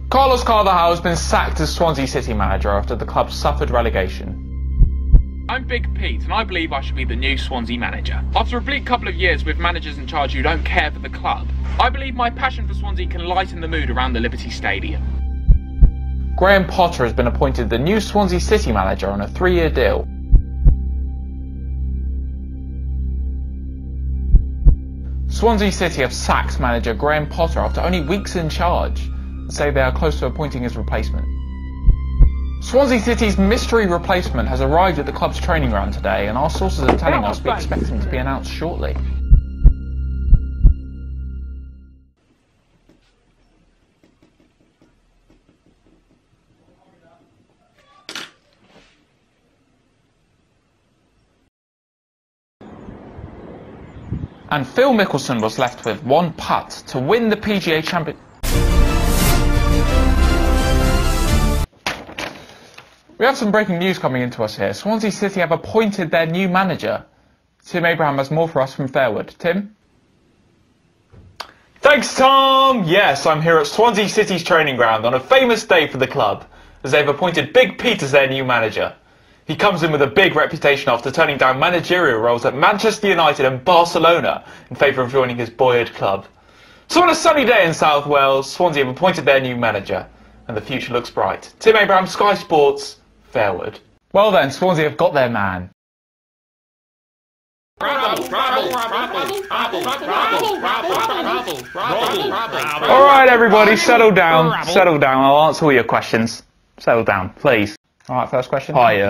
Carlos Carvalhal has been sacked as Swansea City manager after the club suffered relegation. I'm Big Pete, and I believe I should be the new Swansea manager. After a bleak couple of years with managers in charge who don't care for the club, I believe my passion for Swansea can lighten the mood around the Liberty Stadium. Graham Potter has been appointed the new Swansea City manager on a 3-year deal. Swansea City have sacked manager Graham Potter after only weeks in charge, and say they are close to appointing his replacement. Swansea City's mystery replacement has arrived at the club's training ground today, and our sources are telling us we expect him to be announced shortly. And Phil Mickelson was left with one putt to win the PGA Championship. We have some breaking news coming into us here. Swansea City have appointed their new manager. Tim Abraham has more for us from Fairwood. Tim? Thanks, Tom! Yes, I'm here at Swansea City's training ground on a famous day for the club, as they've appointed Big Pete as their new manager. He comes in with a big reputation after turning down managerial roles at Manchester United and Barcelona in favour of joining his boyhood club. So on a sunny day in South Wales, Swansea have appointed their new manager, and the future looks bright. Tim Abraham, Sky Sports, Fairwood. Well then, Swansea have got their man. Alright everybody, settle down, I'll answer all your questions. Settle down, please. Alright, first question. Hi,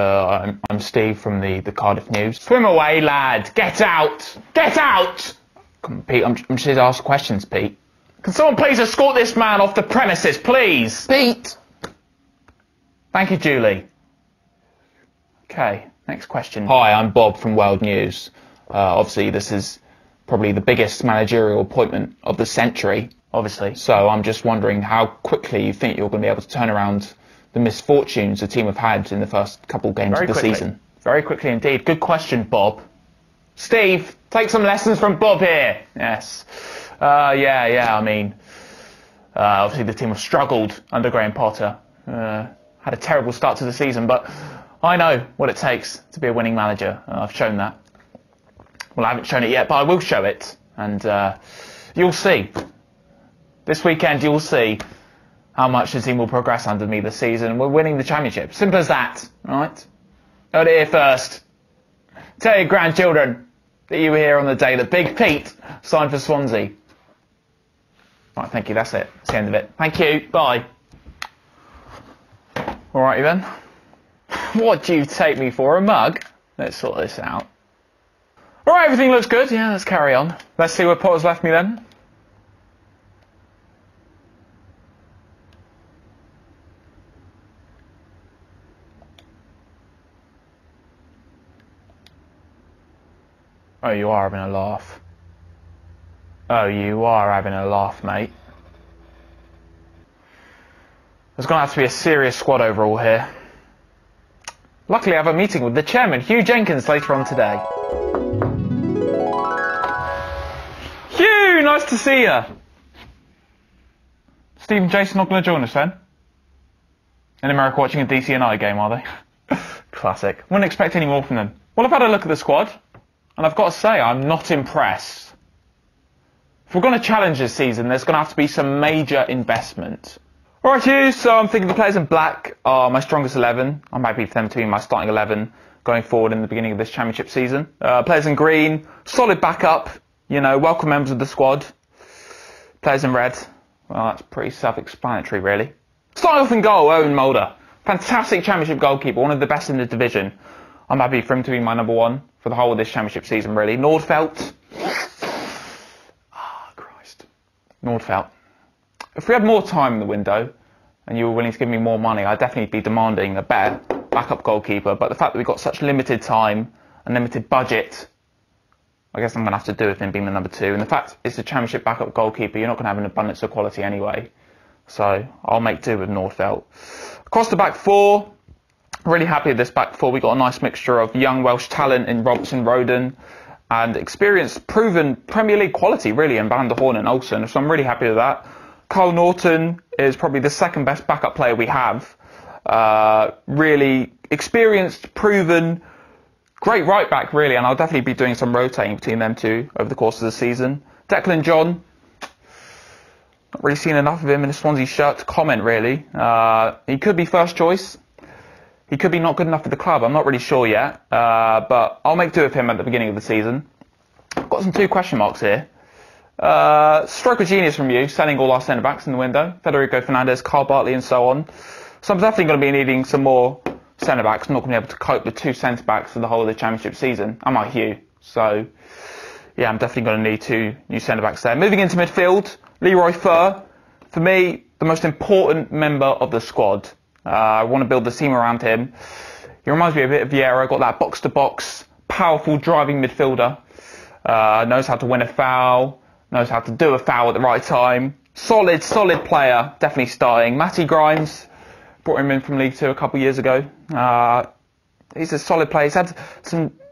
I'm Steve from the Cardiff News. Swim away, lad, get out! Get out! Come on, Pete, I'm just here to ask questions, Pete. Can someone please escort this man off the premises, please? Pete! Thank you, Julie. Okay, next question. Hi, I'm Bob from World News. Obviously, this is probably the biggest managerial appointment of the century, obviously. So I'm just wondering how quickly you think you're going to be able to turn around the misfortunes the team have had in the first couple games of the season. Very quickly indeed. Good question, Bob. Steve, take some lessons from Bob here. Yes. Yeah, I mean, obviously the team have struggled under Graham Potter. Had a terrible start to the season, but I know what it takes to be a winning manager. I've shown that. Well, I haven't shown it yet, but I will show it. And you'll see. This weekend, you'll see how much the team will progress under me this season. We're winning the championship. Simple as that, right? Heard it here first. Tell your grandchildren that you were here on the day that Big Pete signed for Swansea. Right, thank you. That's it. That's the end of it. Thank you. Bye. Alrighty then. What do you take me for, a mug? Let's sort this out. Alright, everything looks good. Yeah, let's carry on. Let's see where Potter's left me then. Oh, you are having a laugh. Oh, you are having a laugh, mate. There's going to have to be a serious squad overhaul here. Luckily, I have a meeting with the chairman, Hugh Jenkins, later on today. Hugh, nice to see you. Steve and Jason not going to join us then? In America watching a DCNI game, are they? Classic. Wouldn't expect any more from them. Well, I've had a look at the squad, and I've got to say, I'm not impressed. If we're going to challenge this season, there's going to have to be some major investment. Alright, Hugh, so I'm thinking the players in black are my strongest 11. I'm happy for them to be my starting 11 going forward in the beginning of this championship season. Players in green, solid backup, you know, welcome members of the squad. Players in red, well, that's pretty self-explanatory, really. Starting off in goal, Owen Mulder. Fantastic championship goalkeeper, one of the best in the division. I'm happy for him to be my number one for the whole of this championship season, really. Nordfeldt. Christ. Nordfeldt. If we had more time in the window, and you were willing to give me more money, I'd definitely be demanding a better backup goalkeeper. But the fact that we've got such limited time and limited budget, I guess I'm going to have to do with him being the number 2. And the fact it's a championship backup goalkeeper, you're not going to have an abundance of quality anyway. So I'll make do with Nordfeldt. Across the back 4, really happy with this back 4. We've got a nice mixture of young Welsh talent in Robertson, Roden, and experienced, proven Premier League quality, really, in Van der Horn and Olsen. So I'm really happy with that. Carl Norton is probably the second best backup player we have. Really experienced, proven, great right back really, and I'll definitely be doing some rotating between them two over the course of the season. Declan John, not really seen enough of him in a Swansea shirt to comment really. He could be first choice. He could be not good enough for the club. I'm not really sure yet, but I'll make do with him at the beginning of the season. I've got some 2 question marks here. Stroke of genius from you, selling all our centre-backs in the window. Federico Fernandez, Carl Bartley and so on. So I'm definitely going to be needing some more centre-backs. I'm not going to be able to cope with 2 centre-backs for the whole of the Championship season. I might Hugh. So, yeah, I'm definitely going to need 2 new centre-backs there. Moving into midfield, Leroy Fer. For me, the most important member of the squad. I want to build the team around him. He reminds me a bit of Vieira. Got that box-to-box, powerful driving midfielder. Knows how to win a foul. Knows how to do a foul at the right time. Solid player. Definitely starting. Matty Grimes. Brought him in from League 2 a couple of years ago. He's a solid player.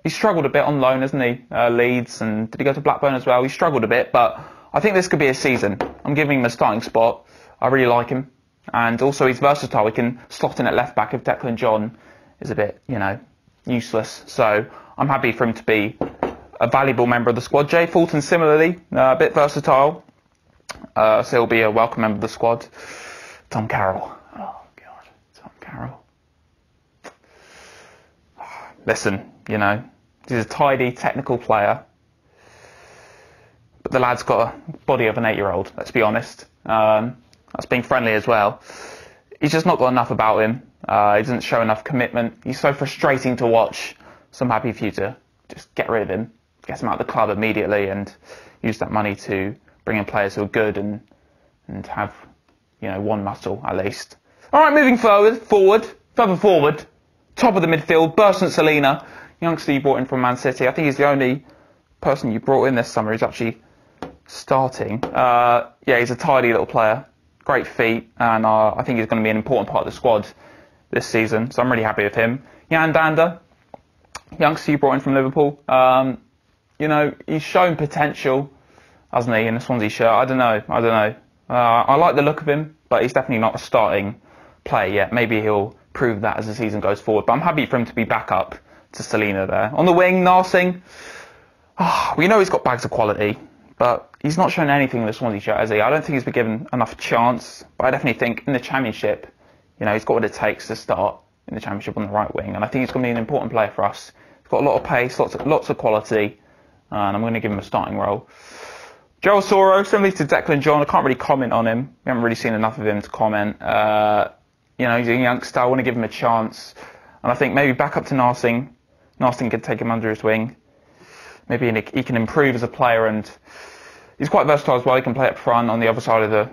He's struggled a bit on loan, hasn't he? Leeds, and did he go to Blackburn as well? He struggled a bit, but I think this could be a season. I'm giving him a starting spot. I really like him. And also he's versatile. He can slot in at left back if Declan John is a bit, useless. So I'm happy for him to be a valuable member of the squad. Jay Fulton similarly, a bit versatile. So he'll be a welcome member of the squad. Tom Carroll. Oh God, Tom Carroll. Listen, he's a tidy, technical player. But the lad's got a body of an 8-year-old, let's be honest. That's being friendly as well. He's just not got enough about him. He doesn't show enough commitment. He's so frustrating to watch. So I'm happy for you to just get rid of him, get him out of the club immediately, and use that money to bring in players who are good and have, one muscle at least. All right, moving further forward, top of the midfield, Bertrand Salina, youngster you brought in from Man City. I think he's the only person you brought in this summer who's actually starting. Yeah, he's a tidy little player. Great feet, and I think he's going to be an important part of the squad this season, so I'm really happy with him. Jan Dander, youngster you brought in from Liverpool. He's shown potential, hasn't he, in a Swansea shirt? I don't know. I like the look of him, but he's definitely not a starting player yet. Maybe he'll prove that as the season goes forward, but I'm happy for him to be back up to Salina there. On the wing, Narsing. We know he's got bags of quality, but he's not shown anything in the Swansea shirt, has he? I don't think he's been given enough chance, but I definitely think in the Championship, he's got what it takes to start in the Championship on the right wing, and I think he's going to be an important player for us. He's got a lot of pace, lots of quality, and I'm going to give him a starting role. Joel Soro, similarly to Declan John, I can't really comment on him. We haven't really seen enough of him to comment. He's a youngster, I want to give him a chance, and I think maybe back up to Narsing. Narsing could take him under his wing. Maybe he can improve as a player, and he's quite versatile as well. He can play up front on the other side of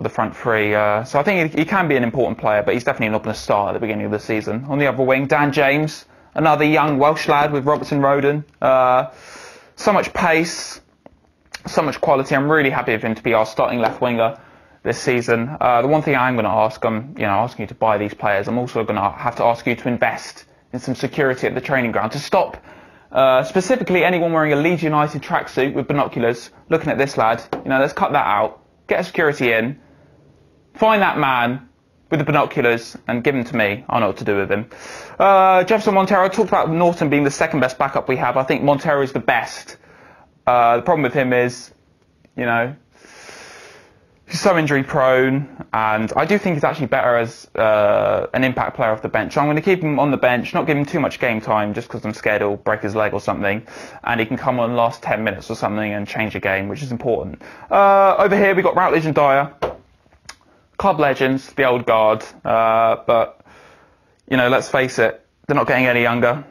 the front three. So I think he can be an important player, but he's definitely not going to start at the beginning of the season. On the other wing, Dan James, another young Welsh lad with Robertson Roden. So much pace, so much quality. I'm really happy with him to be our starting left winger this season. The one thing I'm going to ask, I'm asking you to buy these players. I'm also going to have to ask you to invest in some security at the training ground to stop. Specifically, anyone wearing a Leeds United tracksuit with binoculars, looking at this lad, let's cut that out, get a security in, find that man with the binoculars and give him to me. I know what to do with him. Jefferson Montero, talked about Norton being the second best backup we have. I think Montero is the best. The problem with him is, he's so injury prone, and I do think he's actually better as an impact player off the bench. So I'm going to keep him on the bench, not give him too much game time just because I'm scared he'll break his leg or something, and he can come on the last 10 minutes or something and change a game, which is important. Over here we've got Routledge and Dyer, club legends, the old guard, but let's face it, they're not getting any younger.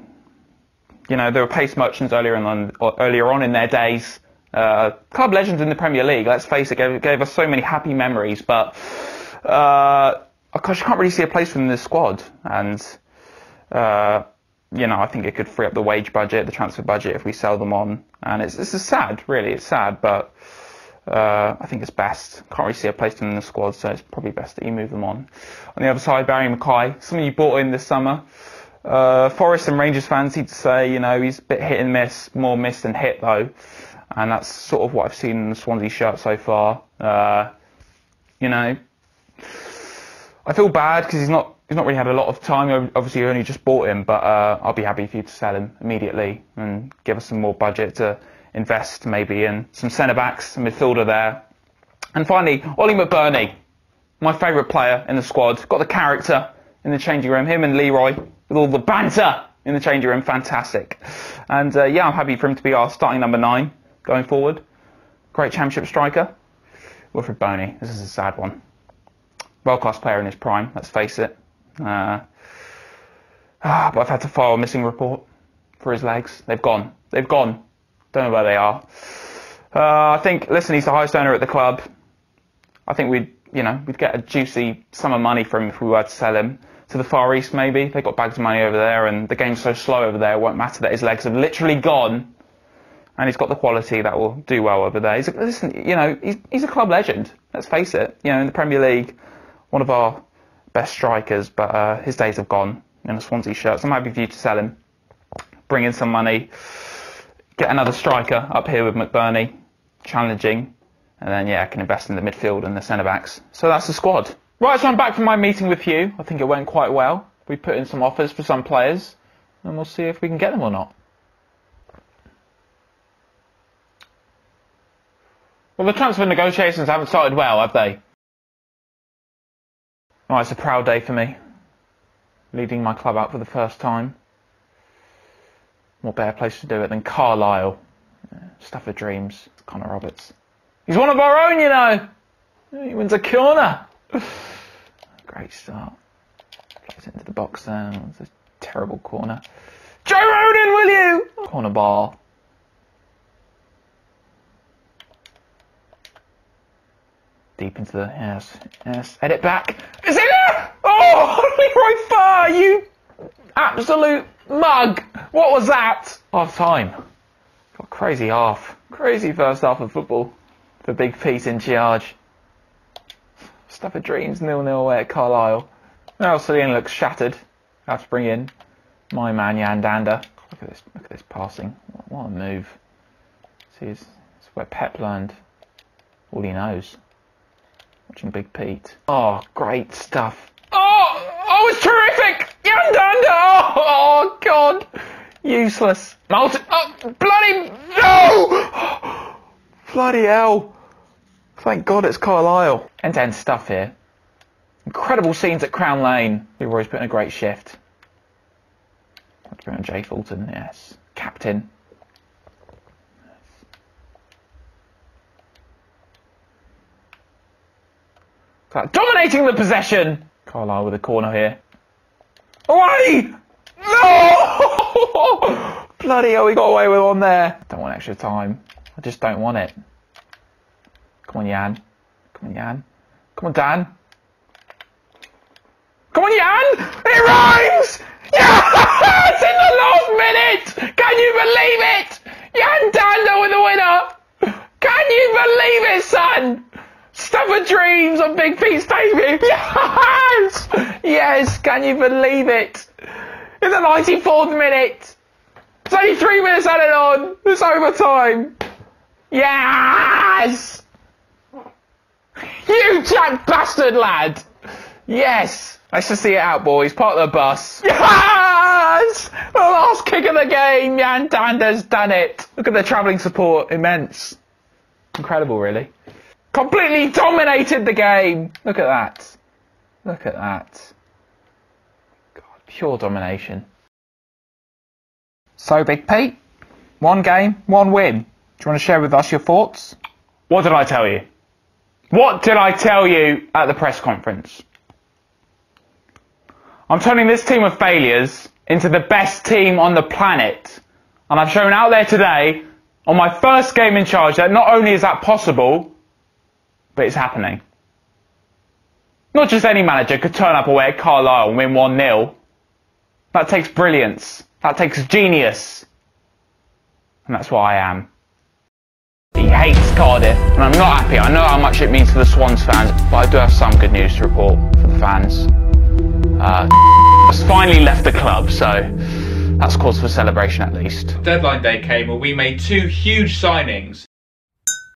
They were pace merchants earlier on in their days. Club legends in the Premier League, let's face it, gave us so many happy memories, but I can't really see a place for them in this squad, and I think it could free up the wage budget, the transfer budget if we sell them on, and it's sad, really, it's sad, but I think it's best. Can't really see a place for them in the squad, so it's probably best that you move them on. On the other side, Barry Mackay, someone you bought in this summer. Forest and Rangers fans seem to say, he's a bit hit and miss, more miss than hit though. And that's sort of what I've seen in the Swansea shirt so far. you know. I feel bad because he's not really had a lot of time. Obviously, you only just bought him, but I'll be happy for you to sell him immediately and give us some more budget to invest maybe in some centre-backs, a midfielder there. And finally, Ollie McBurney, my favourite player in the squad. Got the character in the changing room. Him and Leroy with all the banter in the changing room. Fantastic. And yeah, I'm happy for him to be our starting number 9 going forward. Great championship striker. Wilfred Boney. This is a sad one. World-class player in his prime, let's face it. But I've had to file a missing report for his legs. They've gone. They've gone. Don't know where they are. I think, listen, he's the highest earner at the club. I think we'd get a juicy sum of money from him if we were to sell him to the Far East maybe. They've got bags of money over there and the game's so slow over there, it won't matter that his legs have literally gone. And he's got the quality that will do well over there. He's a club legend, let's face it. You know, in the Premier League, one of our best strikers, but his days have gone in a Swansea shirt. So I'm happy for you to sell him, bring in some money, get another striker up here with McBurney, challenging, and then, yeah, I can invest in the midfield and the centre-backs. So that's the squad. Right, so I'm back from my meeting with Hugh. I think it went quite well. We put in some offers for some players, and we'll see if we can get them or not. Well, the transfer negotiations haven't started well, have they? Oh, it's a proud day for me, leading my club out for the first time. What better place to do it than Carlisle? Stuff of dreams. Connor Roberts. He's one of our own, you know. He wins a corner. Great start. Plays it into the box there. It's a terrible corner. Joe Rodin, will you? Corner bar. Deep into the, yes, edit back. Is it there? Oh, Leroy Fur, you absolute mug. What was that? Half time. Got crazy half. Crazy first half of football for Big Pete in charge. Stuff of dreams, 0-0 away at Carlisle. Now Celine looks shattered. I have to bring in my man Jan Dander. Look at this passing. What a move. See, it's where Pep learned all he knows. Watching Big Pete. Oh, great stuff. Oh, it's terrific! Jan Dander! Oh, God. Useless. Oh, bloody... No! Bloody hell. Thank God it's Carlisle. End-to-end stuff here. Incredible scenes at Crown Lane. Leroy's put in a great shift. Let's bring on Jay Fulton, yes. Captain. Dominating the possession! Carlisle with a corner here. Away! No! Bloody hell, we got away with one there. Don't want extra time. I just don't want it. Come on, Jan. Come on, Jan. Come on, Dan. Come on, Jan! It rhymes! Yes! In the last minute! Can you believe it? Jan Dander with the winner! Can you believe it, son? Stuff of dreams on Big Pete's debut! Yes! Yes, can you believe it? In the 94th minute! It's only 3 minutes added on! It's overtime! Yes! You jack bastard lad! Yes! Let's just see it out, boys. Part of the bus. Yes! The last kick of the game! Jan Dander's done it! Look at the travelling support. Immense. Incredible, really. Completely dominated the game! Look at that. Look at that. God, pure domination. So, Big Pete, 1 game, 1 win. Do you want to share with us your thoughts? What did I tell you? What did I tell you at the press conference? I'm turning this team of failures into the best team on the planet. And I've shown out there today, on my first game in charge, that not only is that possible, but it's happening. Not just any manager could turn up away at Carlisle and win 1-0. That takes brilliance. That takes genius. And that's what I am. He hates Cardiff, and I'm not happy. I know how much it means for the Swans fans, but I do have some good news to report for the fans. Has finally left the club, so that's cause for celebration at least. Deadline day came where we made 2 huge signings.